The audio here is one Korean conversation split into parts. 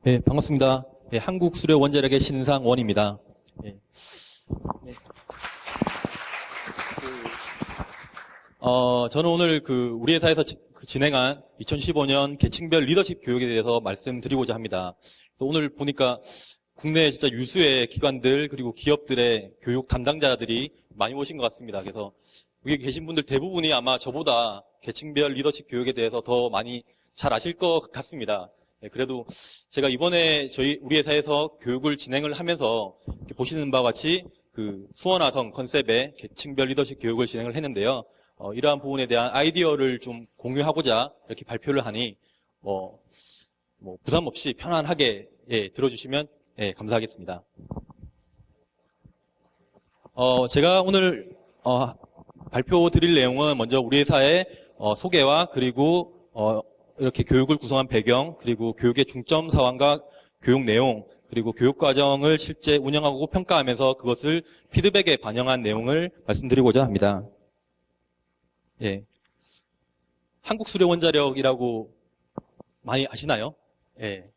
네, 반갑습니다. 네, 한국수력원자력의 신상원입니다. 네. 네. 저는 오늘 우리 회사에서 진행한 2015년 계층별 리더십 교육에 대해서 말씀드리고자 합니다. 그래서 오늘 보니까 국내 진짜 유수의 기관들 그리고 기업들의 교육 담당자들이 많이 오신 것 같습니다. 그래서 여기 계신 분들 대부분이 아마 저보다 계층별 리더십 교육에 대해서 더 많이 잘 아실 것 같습니다. 네, 그래도 제가 이번에 우리 회사에서 교육을 진행을 하면서 이렇게 보시는 바와 같이 수원화성 컨셉의 계층별 리더십 교육을 진행을 했는데요. 이러한 부분에 대한 아이디어를 좀 공유하고자 이렇게 발표를 하니 부담 없이 편안하게 들어주시면 감사하겠습니다. 제가 오늘 발표 드릴 내용은 먼저 우리 회사의 소개와 그리고 이렇게 교육을 구성한 배경, 그리고 교육의 중점 사항과 교육 내용, 그리고 교육 과정을 실제 운영하고 평가하면서 그것을 피드백에 반영한 내용을 말씀드리고자 합니다. 예. 한국수력원자력이라고 많이 아시나요? 예.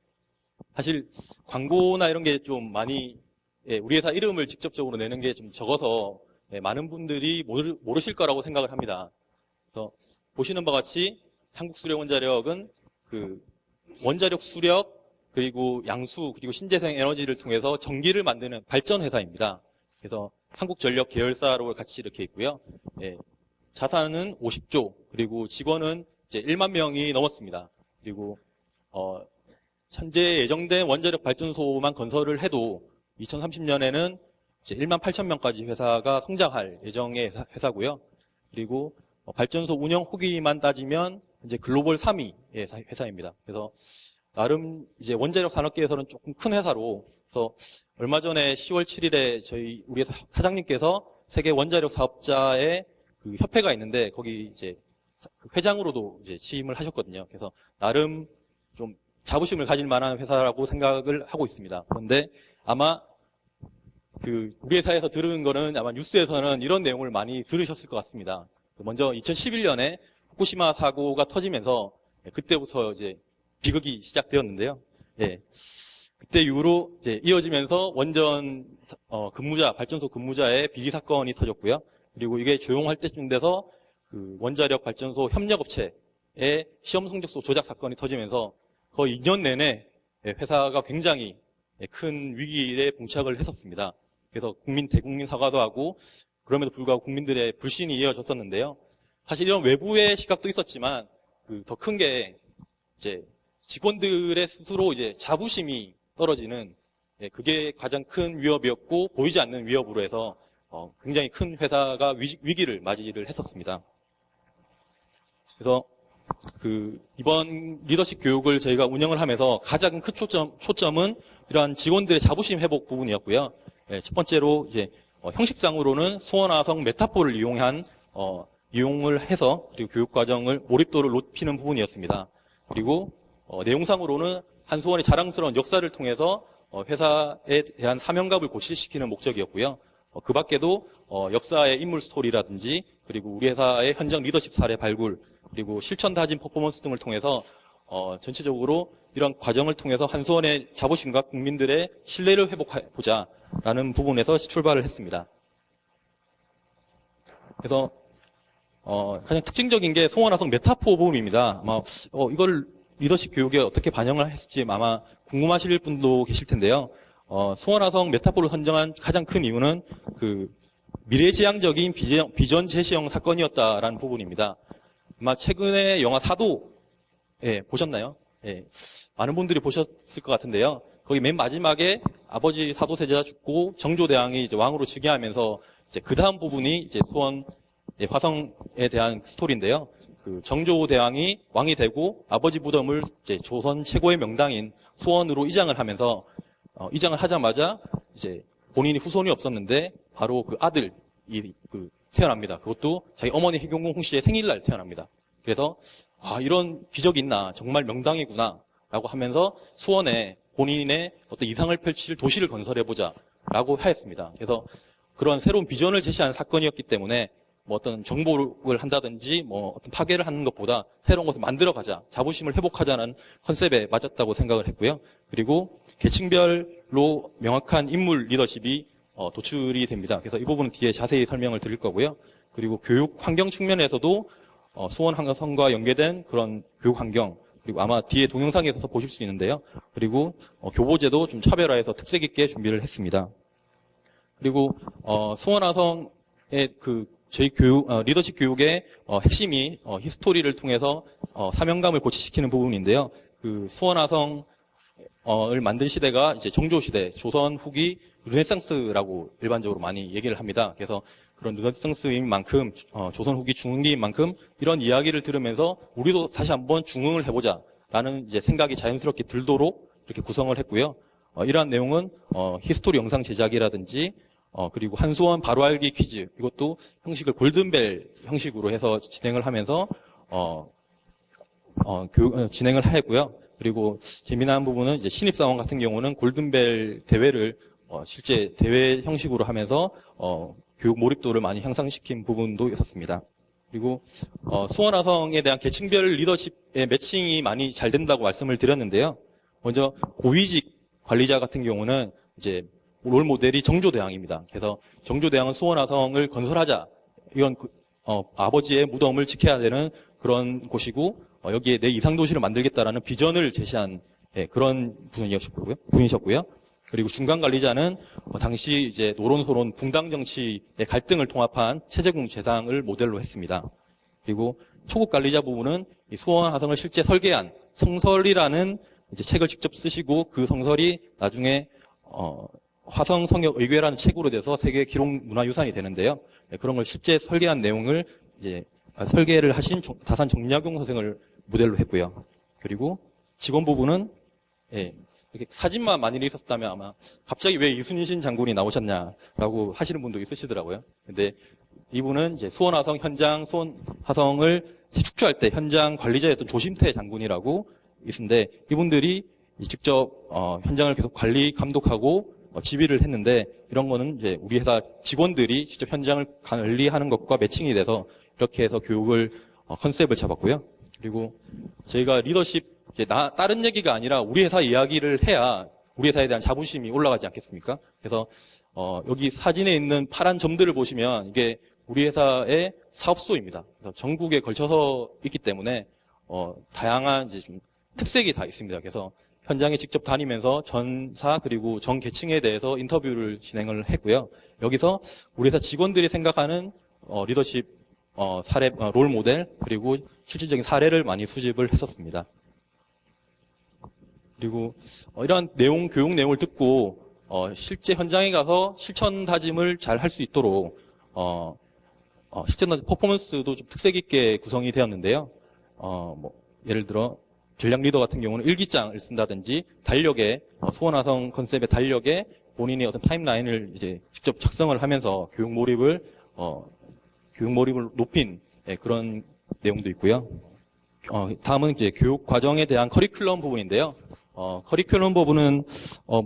사실 광고나 이런 게 좀 많이 우리 회사 이름을 직접적으로 내는 게 좀 적어서 많은 분들이 모르실 거라고 생각을 합니다. 그래서 보시는 바와 같이 한국수력원자력은 원자력 수력 그리고 양수 그리고 신재생 에너지를 통해서 전기를 만드는 발전 회사입니다. 그래서 한국전력 계열사로 같이 이렇게 있고요. 자산은 50조 그리고 직원은 이제 1만 명이 넘었습니다. 그리고 현재 예정된 원자력 발전소만 건설을 해도 2030년에는 이제 1만 8천 명까지 회사가 성장할 예정의 회사고요. 그리고 발전소 운영 호기만 따지면 이제 글로벌 3위 회사입니다. 그래서 나름 이제 원자력 산업계에서는 조금 큰 회사로, 그래서 얼마 전에 10월 7일에 우리 회사 사장님께서 세계 원자력 사업자의 협회가 있는데 거기 이제 회장으로도 이제 취임을 하셨거든요. 그래서 나름 좀 자부심을 가질 만한 회사라고 생각을 하고 있습니다. 그런데 아마 우리 회사에서 들은 거는 아마 뉴스에서는 이런 내용을 많이 들으셨을 것 같습니다. 먼저 2011년에 후쿠시마 사고가 터지면서 그때부터 이제 비극이 시작되었는데요. 그때 이후로 이제 이어지면서 원전 발전소 근무자의 비리 사건이 터졌고요. 그리고 이게 조용할 때쯤 돼서 원자력 발전소 협력업체의 시험 성적서 조작 사건이 터지면서 거의 2년 내내 회사가 굉장히 큰 위기에 봉착을 했었습니다. 그래서 대국민 사과도 하고 그럼에도 불구하고 국민들의 불신이 이어졌었는데요. 사실 이런 외부의 시각도 있었지만 더 큰 게 이제 직원들의 스스로 이제 자부심이 떨어지는 그게 가장 큰 위협이었고 보이지 않는 위협으로 해서 굉장히 큰 회사가 위기를 맞이를 했었습니다. 그래서 이번 리더십 교육을 저희가 운영을 하면서 가장 큰 초점은 이러한 직원들의 자부심 회복 부분이었고요. 첫 번째로 이제 형식상으로는 수원화성 메타포를 이용을 해서 그리고 교육 과정을 몰입도를 높이는 부분이었습니다. 그리고 내용상으로는 한수원의 자랑스러운 역사를 통해서 회사에 대한 사명감을 고취시키는 목적이었고요. 그 밖에도 역사의 인물 스토리라든지 그리고 우리 회사의 현장 리더십 사례 발굴 그리고 실천 다짐 퍼포먼스 등을 통해서 전체적으로 이런 과정을 통해서 한수원의 자부심과 국민들의 신뢰를 회복해보자라는 부분에서 출발을 했습니다. 그래서 가장 특징적인 게 수원화성 메타포 부분입니다. 아마 이걸 리더십 교육에 어떻게 반영을 했을지 아마 궁금하실 분도 계실 텐데요. 수원화성 메타포를 선정한 가장 큰 이유는 미래지향적인 비전 제시형 사건이었다라는 부분입니다. 아마 최근에 영화 사도 보셨나요? 많은 분들이 보셨을 것 같은데요. 거기 맨 마지막에 아버지 사도세자가 죽고 정조대왕이 이제 왕으로 즉위하면서 이제 그 다음 부분이 이제 수원 화성에 대한 스토리인데요. 정조대왕이 왕이 되고 아버지 무덤을 이제 조선 최고의 명당인 수원으로 이장을 하면서 이장을 하자마자 이제 본인이 후손이 없었는데 바로 아들이 태어납니다. 그것도 자기 어머니 해경궁 씨의 생일날 태어납니다. 그래서 이런 기적이 있나 정말 명당이구나 라고 하면서 수원에 본인의 어떤 이상을 펼칠 도시를 건설해보자 라고 하였습니다. 그래서 그런 새로운 비전을 제시한 사건이었기 때문에 뭐 어떤 정보를 한다든지 뭐 어떤 파괴를 하는 것보다 새로운 것을 만들어가자, 자부심을 회복하자는 컨셉에 맞았다고 생각을 했고요. 그리고 계층별로 명확한 인물 리더십이 도출이 됩니다. 그래서 이 부분은 뒤에 자세히 설명을 드릴 거고요. 그리고 교육 환경 측면에서도 수원 한성과 연계된 그런 교육 환경, 그리고 아마 뒤에 동영상에서 보실 수 있는데요. 그리고 교보제도 좀 차별화해서 특색 있게 준비를 했습니다. 그리고 수원 화성의 저희 교육 리더십 교육의 핵심이 히스토리를 통해서 사명감을 고취시키는 부분인데요. 그 수원 화성을 만든 시대가 이제 정조 시대, 조선 후기 르네상스라고 일반적으로 많이 얘기를 합니다. 그래서 그런 르네상스인 만큼 조선 후기 중흥기인 만큼 이런 이야기를 들으면서 우리도 다시 한번 중흥을 해보자라는 이제 생각이 자연스럽게 들도록 이렇게 구성을 했고요. 이러한 내용은 히스토리 영상 제작이라든지 그리고 한수원 바로 알기 퀴즈, 이것도 형식을 골든벨 형식으로 해서 진행을 하면서 진행을 했고요. 그리고 재미난 부분은 이제 신입사원 같은 경우는 골든벨 대회를 실제 대회 형식으로 하면서 교육 몰입도를 많이 향상시킨 부분도 있었습니다. 그리고 수원화성에 대한 계층별 리더십의 매칭이 많이 잘 된다고 말씀을 드렸는데요. 먼저 고위직 관리자 같은 경우는 이제 롤 모델이 정조대왕입니다. 그래서 정조대왕은 수원화성을 건설하자, 이건 아버지의 무덤을 지켜야 되는 그런 곳이고 여기에 내 이상도시를 만들겠다라는 비전을 제시한 그런 분이셨고요. 그리고 중간 관리자는 당시 이제 노론소론 붕당 정치의 갈등을 통합한 최재궁 재상을 모델로 했습니다. 그리고 초급 관리자 부분은 이 수원화성을 실제 설계한 성설이라는 이제 책을 직접 쓰시고 그 성설이 나중에 화성성역의궤라는 책으로 돼서 세계 기록 문화유산이 되는데요. 그런 걸 실제 설계한 내용을 이제 설계를 하신 다산 정약용 선생을 모델로 했고요. 그리고 직원 부분은 이렇게 사진만 만일 있었다면 아마 갑자기 왜 이순신 장군이 나오셨냐라고 하시는 분도 있으시더라고요. 근데 이분은 이제 수원화성 현장 수원화성을 축조할 때 현장 관리자였던 조심태 장군이라고 있는데 이분들이 직접 현장을 계속 관리 감독하고 지휘를 했는데 이런 거는 이제 우리 회사 직원들이 직접 현장을 관리하는 것과 매칭이 돼서 이렇게 해서 교육을 컨셉을 잡았고요. 그리고 저희가 리더십 다른 얘기가 아니라 우리 회사 이야기를 해야 우리 회사에 대한 자부심이 올라가지 않겠습니까? 그래서 여기 사진에 있는 파란 점들을 보시면 이게 우리 회사의 사업소입니다. 그래서 전국에 걸쳐서 있기 때문에 다양한 이제 좀 특색이 다 있습니다. 그래서 현장에 직접 다니면서 전사 그리고 전 계층에 대해서 인터뷰를 진행을 했고요. 여기서 우리 회사 직원들이 생각하는 리더십 사례 롤 모델 그리고 실질적인 사례를 많이 수집을 했었습니다. 그리고 이러한 교육 내용을 듣고 실제 현장에 가서 실천 다짐을 잘 할 수 있도록 실전 퍼포먼스도 좀 특색 있게 구성이 되었는데요. 뭐 예를 들어 전략 리더 같은 경우는 일기장을 쓴다든지 달력에 수원화성 컨셉의 달력에 본인의 어떤 타임라인을 이제 직접 작성을 하면서 교육 몰입을 높인 그런 내용도 있고요. 다음은 이제 교육 과정에 대한 커리큘럼 부분인데요. 커리큘럼 부분은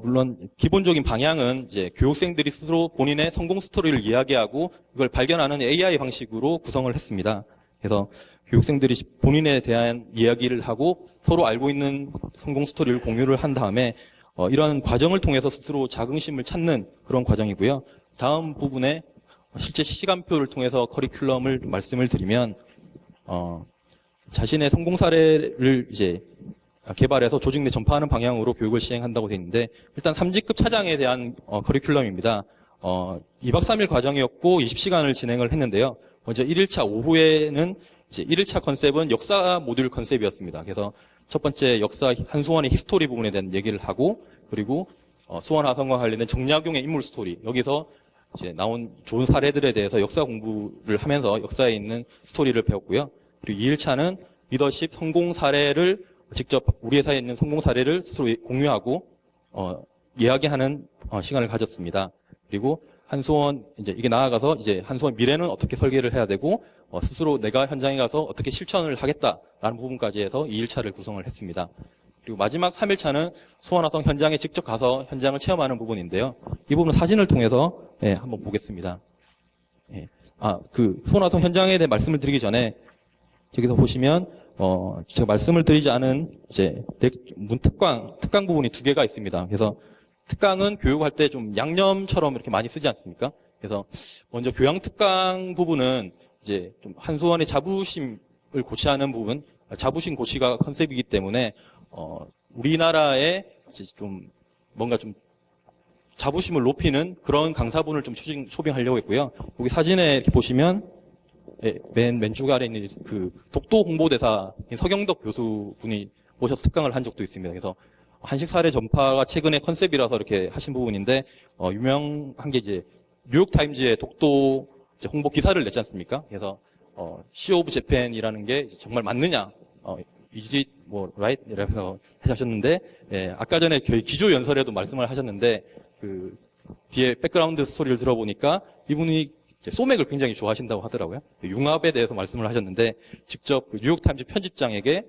물론 기본적인 방향은 이제 교육생들이 스스로 본인의 성공 스토리를 이야기하고 이걸 발견하는 AI 방식으로 구성을 했습니다. 그래서 교육생들이 본인에 대한 이야기를 하고 서로 알고 있는 성공 스토리를 공유를 한 다음에 이러한 과정을 통해서 스스로 자긍심을 찾는 그런 과정이고요. 다음 부분에 실제 시간표를 통해서 커리큘럼을 말씀을 드리면 자신의 성공 사례를 이제 개발해서 조직 내 전파하는 방향으로 교육을 시행한다고 되어 있는데 일단 3직급 차장에 대한 커리큘럼입니다. 2박 3일 과정이었고 20시간을 진행을 했는데요. 먼저 1일차 오후에는 이제 1일차 컨셉은 역사 모듈 컨셉이었습니다. 그래서 첫 번째 역사 한수원의 히스토리 부분에 대한 얘기를 하고 그리고 수원화성과 관련된 정약용의 인물 스토리 여기서 이제 나온 좋은 사례들에 대해서 역사 공부를 하면서 역사에 있는 스토리를 배웠고요. 그리고 2일차는 리더십 성공 사례를 직접 우리 회사에 있는 성공 사례를 스스로 공유하고 이야기하는 시간을 가졌습니다. 그리고 한수원 이제 이게 나아가서 이제 한수원 미래는 어떻게 설계를 해야 되고 스스로 내가 현장에 가서 어떻게 실천을 하겠다라는 부분까지 해서 2일차를 구성을 했습니다. 그리고 마지막 3일차는 수원화성 현장에 직접 가서 현장을 체험하는 부분인데요. 이 부분은 사진을 통해서 한번 보겠습니다. 수원화성 현장에 대해 말씀을 드리기 전에 저기서 보시면 제가 말씀을 드리지 않은 이제 특강 부분이 두 개가 있습니다. 그래서 특강은 교육할 때 좀 양념처럼 이렇게 많이 쓰지 않습니까? 그래서 먼저 교양 특강 부분은 이제 좀 한수원의 자부심을 고취하는 부분, 자부심 고취가 컨셉이기 때문에 우리나라에 이제 좀 뭔가 좀 자부심을 높이는 그런 강사분을 좀 초빙하려고 했고요. 여기 사진에 이렇게 보시면 맨 왼쪽 아래 있는 그 독도 홍보대사인 서경덕 교수분이 오셔서 특강을 한 적도 있습니다. 그래서 한식 사례 전파가 최근에 컨셉이라서 이렇게 하신 부분인데 유명한 게 이제 뉴욕타임즈의 독도 홍보 기사를 냈지 않습니까? 그래서 Sea of Japan이라는 게 정말 맞느냐? Is it right? 이라면서 하셨는데 아까 전에 저희 기조 연설에도 말씀을 하셨는데 그 뒤에 백그라운드 스토리를 들어보니까 이분이 소맥을 굉장히 좋아하신다고 하더라고요. 융합에 대해서 말씀을 하셨는데 직접 그 뉴욕타임즈 편집장에게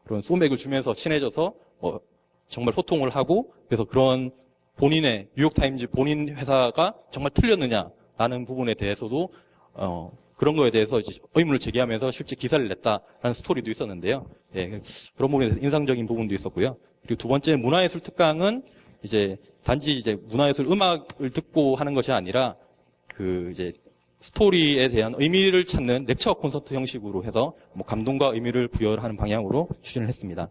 그런 소맥을 주면서 친해져서 정말 소통을 하고 그래서 그런 본인의 뉴욕타임즈 본인 회사가 정말 틀렸느냐라는 부분에 대해서도 그런 거에 대해서 이제 의문을 제기하면서 실제 기사를 냈다라는 스토리도 있었는데요. 그런 부분에 대해서 인상적인 부분도 있었고요. 그리고 두 번째 문화예술 특강은 이제 단지 이제 문화예술 음악을 듣고 하는 것이 아니라 그 이제 스토리에 대한 의미를 찾는 렉처 콘서트 형식으로 해서 감동과 의미를 부여하는 방향으로 추진을 했습니다.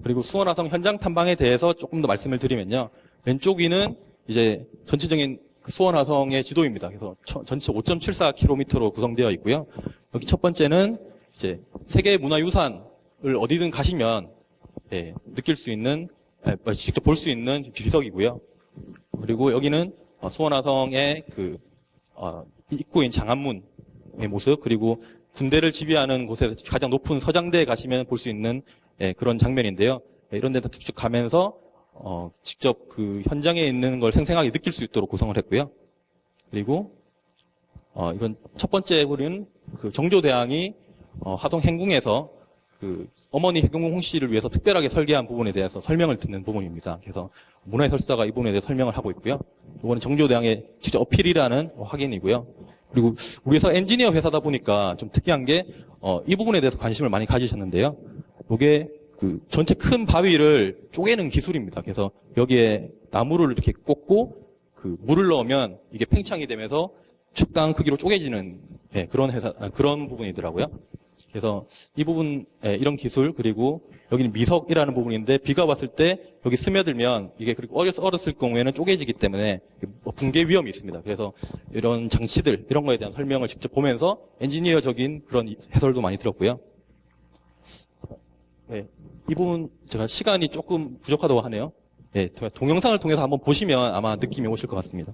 그리고 수원화성 현장 탐방에 대해서 조금 더 말씀을 드리면요. 왼쪽 위는 이제 전체적인 수원화성의 지도입니다. 그래서 전체 5.74km로 구성되어 있고요. 여기 첫 번째는 이제 세계 문화유산을 어디든 가시면 느낄 수 있는 직접 볼 수 있는 비석이고요. 그리고 여기는 수원화성의 그 입구인 장안문의 모습 그리고 군대를 지휘하는 곳에서 가장 높은 서장대에 가시면 볼 수 있는 그런 장면인데요. 이런 데서 직접 가면서 직접 그 현장에 있는 걸 생생하게 느낄 수 있도록 구성을 했고요. 그리고 이건 첫 번째 부분 그 정조대왕이 화성 행궁에서 그 어머니 해경궁 씨를 위해서 특별하게 설계한 부분에 대해서 설명을 듣는 부분입니다. 그래서 문화해설사가 이 부분에 대해서 설명을 하고 있고요. 이거는 정조대왕의 직접 어필이라는 확인이고요. 그리고 우리 회사 엔지니어 회사다 보니까 좀 특이한 게 이 부분에 대해서 관심을 많이 가지셨는데요. 이게 그 전체 큰 바위를 쪼개는 기술입니다. 그래서 여기에 나무를 이렇게 꽂고 그 물을 넣으면 이게 팽창이 되면서 적당한 크기로 쪼개지는 그런 부분이더라고요. 그래서 이 부분 이런 기술 그리고 여기는 미석이라는 부분인데 비가 왔을 때 여기 스며들면 이게 그리고 얼었을 경우에는 쪼개지기 때문에 붕괴 위험이 있습니다. 그래서 이런 장치들 이런 거에 대한 설명을 직접 보면서 엔지니어적인 그런 해설도 많이 들었고요. 이 부분 제가 시간이 조금 부족하다고 하네요. 동영상을 통해서 한번 보시면 아마 느낌이 오실 것 같습니다.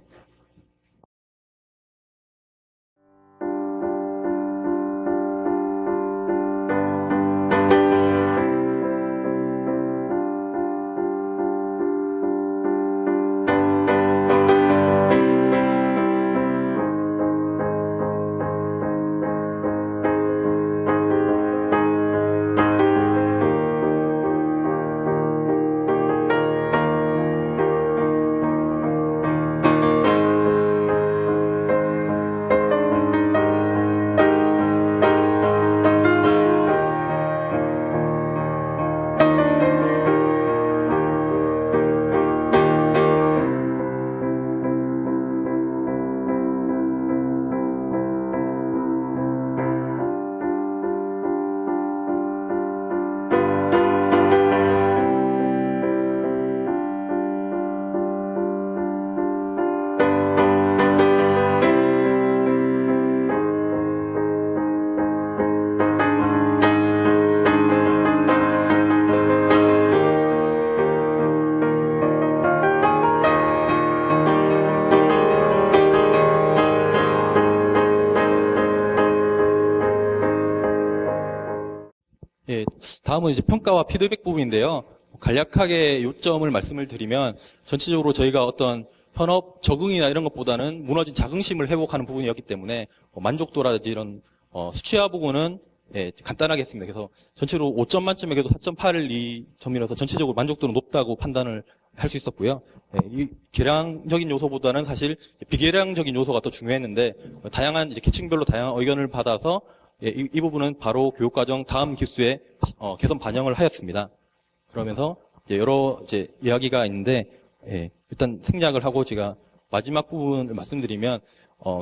다음은 이제 평가와 피드백 부분인데요. 간략하게 요점을 말씀을 드리면 전체적으로 저희가 어떤 현업 적응이나 이런 것보다는 무너진 자긍심을 회복하는 부분이었기 때문에 만족도라든지 이런 수치화 부분은 간단하게 했습니다. 그래서 전체로 5점 만점에 그래도 4.82점이라서 전체적으로 만족도는 높다고 판단을 할 수 있었고요. 이 계량적인 요소보다는 사실 비계량적인 요소가 더 중요했는데 다양한 이제 계층별로 다양한 의견을 받아서 이 부분은 바로 교육과정 다음 기수에 개선 반영을 하였습니다. 그러면서 이제 여러 이제 이야기가 있는데 일단 생략을 하고 제가 마지막 부분을 말씀드리면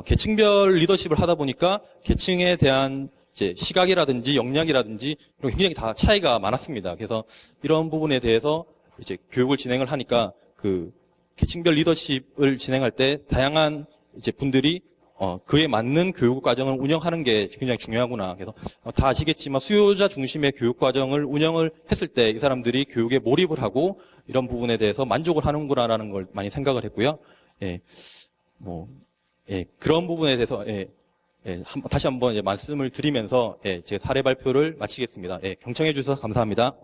계층별 리더십을 하다 보니까 계층에 대한 이제 시각이라든지 역량이라든지 이런 굉장히 다 차이가 많았습니다. 그래서 이런 부분에 대해서 이제 교육을 진행을 하니까 그 계층별 리더십을 진행할 때 다양한 이제 분들이 그에 맞는 교육 과정을 운영하는 게 굉장히 중요하구나. 그래서 다 아시겠지만 수요자 중심의 교육 과정을 운영을 했을 때 이 사람들이 교육에 몰입을 하고 이런 부분에 대해서 만족을 하는구나라는 걸 많이 생각을 했고요. 그런 부분에 대해서 다시 한번 말씀을 드리면서 제 사례 발표를 마치겠습니다. 경청해 주셔서 감사합니다.